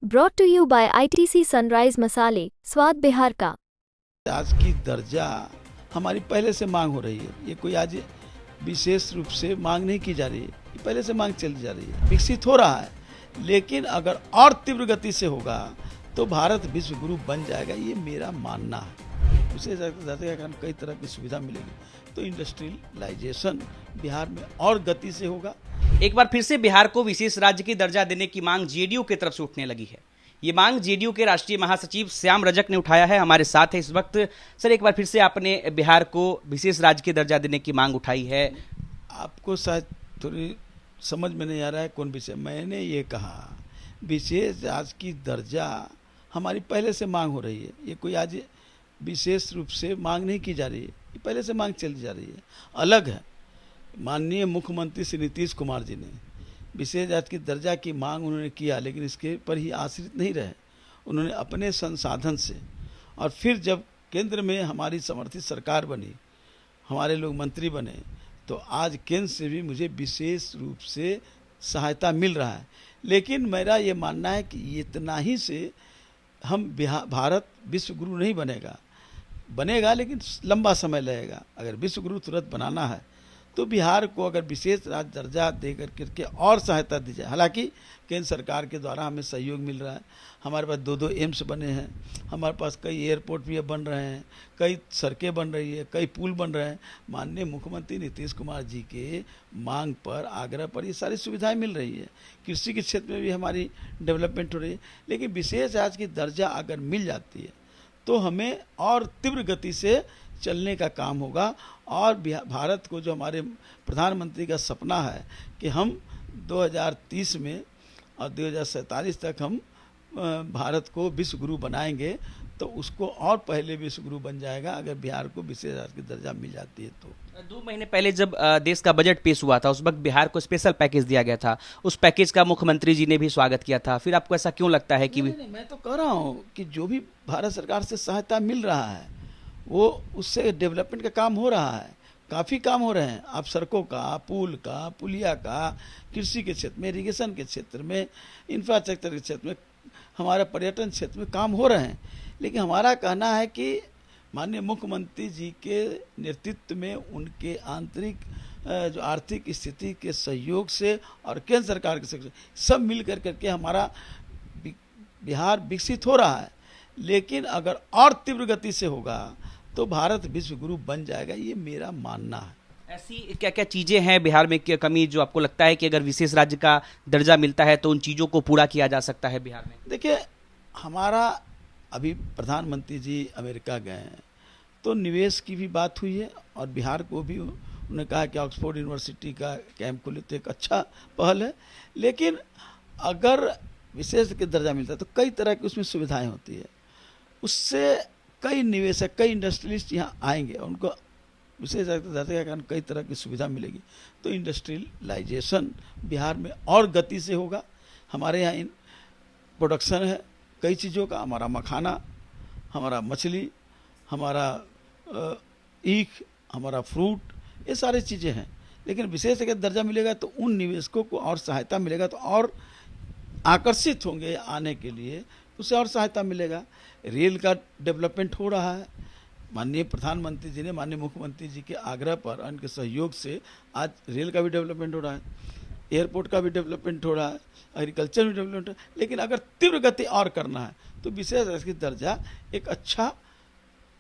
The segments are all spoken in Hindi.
Brought to you by ITC Sunrise मसाले, स्वाद बिहार का। आज की दर्जा हमारी पहले से मांग हो रही है। ये कोई आज विशेष रूप से मांग नहीं की जा रही है, ये पहले से मांग चली जा रही है, विकसित हो रहा है। लेकिन अगर और तीव्र गति से होगा तो भारत विश्व गुरु बन जाएगा, ये मेरा मानना है। उसे जाते कारण कई तरह की सुविधा मिलेगी, तो इंडस्ट्रियलाइजेशन बिहार में और गति से होगा। एक बार फिर से बिहार को विशेष राज्य की दर्जा देने की मांग जेडीयू की तरफ से उठने लगी है। ये मांग जेडीयू के राष्ट्रीय महासचिव श्याम रजक ने उठाया है, हमारे साथ है इस वक्त। सर, एक बार फिर से आपने बिहार को विशेष राज्य की दर्जा देने की मांग उठाई है। आपको शायद थोड़ी समझ में नहीं आ रहा है कौन विषय। मैंने ये कहा विशेष राज्य की दर्जा हमारी पहले से मांग हो रही है, ये कोई आज विशेष रूप से मांग नहीं की जा रही है, ये पहले से मांग चली जा रही है। अलग है, माननीय मुख्यमंत्री श्री नीतीश कुमार जी ने विशेष राज्य की दर्जा की मांग उन्होंने किया, लेकिन इसके पर ही आश्रित नहीं रहे। उन्होंने अपने संसाधन से, और फिर जब केंद्र में हमारी समर्थित सरकार बनी, हमारे लोग मंत्री बने, तो आज केंद्र से भी मुझे विशेष रूप से सहायता मिल रहा है। लेकिन मेरा ये मानना है कि इतना ही से हम भारत विश्व गुरु नहीं बनेगा, लेकिन लंबा समय लगेगा। अगर विश्व गुरु तुरंत बनाना है तो बिहार को अगर विशेष राज्य दर्जा दे करके और सहायता दी जाए। हालांकि केंद्र सरकार के द्वारा हमें सहयोग मिल रहा है, हमारे पास 2 एम्स बने हैं, हमारे पास कई एयरपोर्ट भी अब बन रहे हैं, कई सड़कें बन रही है, कई पुल बन रहे हैं। माननीय मुख्यमंत्री नीतीश कुमार जी के मांग पर, आग्रह पर ये सारी सुविधाएं मिल रही है। कृषि के क्षेत्र में भी हमारी डेवलपमेंट हो रही है। लेकिन विशेष राज्य की दर्जा अगर मिल जाती है तो हमें और तीव्र गति से चलने का काम होगा। और भारत को, जो हमारे प्रधानमंत्री का सपना है कि हम 2030 में और 2047 तक हम भारत को विश्व गुरु बनाएंगे, तो उसको और पहले विश्व गुरु बन जाएगा अगर बिहार को विशेष राज्य की दर्जा मिल जाती है। तो 2 महीने पहले जब देश का बजट पेश हुआ था, उस वक्त बिहार को स्पेशल पैकेज दिया गया था। उस पैकेज का मुख्यमंत्री जी ने भी स्वागत किया था। फिर आपको ऐसा क्यों लगता है कि नहीं, मैं तो कह रहा हूँ कि जो भी भारत सरकार से सहायता मिल रहा है वो उससे डेवलपमेंट का काम हो रहा है, काफ़ी काम हो रहे हैं। आप सड़कों का, पुल का, पुलिया का, कृषि के क्षेत्र में, इरिगेशन के क्षेत्र में, इंफ्रास्ट्रक्चर के क्षेत्र में, हमारे पर्यटन क्षेत्र में काम हो रहे हैं। लेकिन हमारा कहना है कि माननीय मुख्यमंत्री जी के नेतृत्व में, उनके आंतरिक जो आर्थिक स्थिति के सहयोग से और केंद्र सरकार के सहयोग से सब मिल करके हमारा बिहार विकसित हो रहा है। लेकिन अगर और तीव्र गति से होगा तो भारत विश्व गुरु बन जाएगा, ये मेरा मानना है। ऐसी क्या क्या चीज़ें हैं बिहार में की कमी, जो आपको लगता है कि अगर विशेष राज्य का दर्जा मिलता है तो उन चीज़ों को पूरा किया जा सकता है बिहार में? देखिए, हमारा अभी प्रधानमंत्री जी अमेरिका गए हैं, तो निवेश की भी बात हुई है, और बिहार को भी उन्होंने कहा कि ऑक्सफोर्ड यूनिवर्सिटी का कैंप खोले, तो एक अच्छा पहल है। लेकिन अगर विशेष के दर्जा मिलता है तो कई तरह की उसमें सुविधाएं होती है, उससे कई निवेशक, कई इंडस्ट्रियलिस्ट यहाँ आएंगे, उनको विशेष दर्जा के कारण कई तरह की सुविधा मिलेगी। तो इंडस्ट्रियलाइजेशन बिहार में और गति से होगा। हमारे यहाँ प्रोडक्शन है कई चीज़ों का, हमारा मखाना, हमारा मछली, हमारा ईख, हमारा फ्रूट, ये सारी चीज़ें हैं। लेकिन विशेष अगर दर्जा मिलेगा तो उन निवेशकों को और सहायता मिलेगा, तो और आकर्षित होंगे आने के लिए, उससे और सहायता मिलेगा। रेल का डेवलपमेंट हो रहा है, माननीय प्रधानमंत्री जी ने, माननीय मुख्यमंत्री जी के आग्रह पर, उनके सहयोग से आज रेल का भी डेवलपमेंट हो रहा है, एयरपोर्ट का भी डेवलपमेंट हो रहा है, एग्रीकल्चर भी डेवलपमेंट हो रहा है। लेकिन अगर तीव्र गति और करना है तो विशेष राज्य की दर्जा एक अच्छा,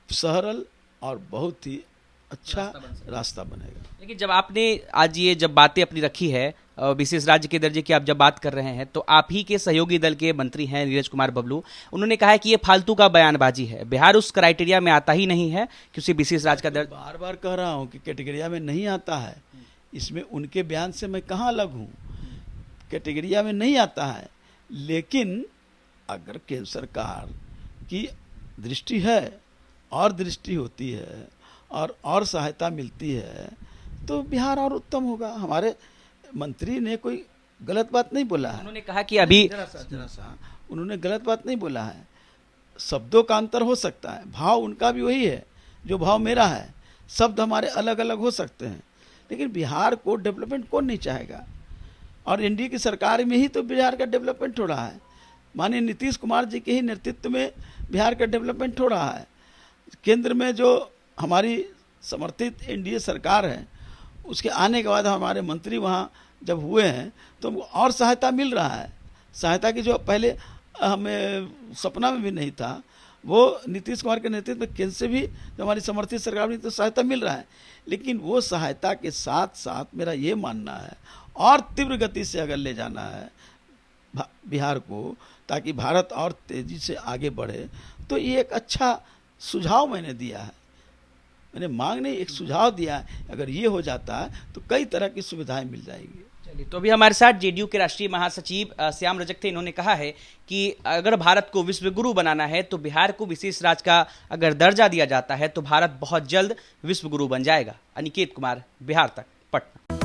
सरल और बहुत ही अच्छा रास्ता बनेगा। लेकिन जब आपने आज ये जब बातें अपनी रखी है, विशेष राज्य के दर्जे की आप जब बात कर रहे हैं, तो आप ही के सहयोगी दल के मंत्री हैं नीरज कुमार बबलू, उन्होंने कहा है कि ये फालतू का बयानबाजी है, बिहार उस क्राइटेरिया में आता ही नहीं है कि उसे विशेष राज्य का दर्जा। बार बार कह रहा हूँ कि कैटेगरिया में नहीं आता है, इसमें उनके बयान से मैं कहाँ अलग हूँ, कैटेगरिया में नहीं आता है। लेकिन अगर केंद्र सरकार की दृष्टि है और दृष्टि होती है और सहायता मिलती है तो बिहार और उत्तम होगा। हमारे मंत्री ने कोई गलत बात नहीं बोला है, उन्होंने कहा कि अभी जरा सा उन्होंने गलत बात नहीं बोला है। शब्दों का अंतर हो सकता है, भाव उनका भी वही है जो भाव मेरा है, शब्द हमारे अलग अलग हो सकते हैं, लेकिन बिहार को डेवलपमेंट कौन नहीं चाहेगा। और एनडीए की सरकार में ही तो बिहार का डेवलपमेंट हो रहा है। माननीय नीतीश कुमार जी के ही नेतृत्व में बिहार का डेवलपमेंट हो रहा है। केंद्र में जो हमारी समर्थित एनडीए सरकार है, उसके आने के बाद हमारे मंत्री वहाँ जब हुए हैं तो हमको और सहायता मिल रहा है। सहायता की जो पहले हमें सपना में भी नहीं था, वो नीतीश कुमार के नेतृत्व में केंद्र से भी जो हमारी समर्थित सरकार में तो सहायता मिल रहा है। लेकिन वो सहायता के साथ साथ मेरा ये मानना है और तीव्र गति से अगर ले जाना है बिहार को, ताकि भारत और तेजी से आगे बढ़े, तो ये एक अच्छा सुझाव मैंने दिया है। मैंने मांग नहीं, एक सुझाव दिया है। अगर ये हो जाता है तो कई तरह की सुविधाएं मिल जाएंगी। चलिए, तो अभी हमारे साथ जेडीयू के राष्ट्रीय महासचिव श्याम रजक थे। इन्होंने कहा है कि अगर भारत को विश्व गुरु बनाना है तो बिहार को विशेष राज्य का अगर दर्जा दिया जाता है तो भारत बहुत जल्द विश्व गुरु बन जाएगा। अनिकेत कुमार, बिहार तक, पटना।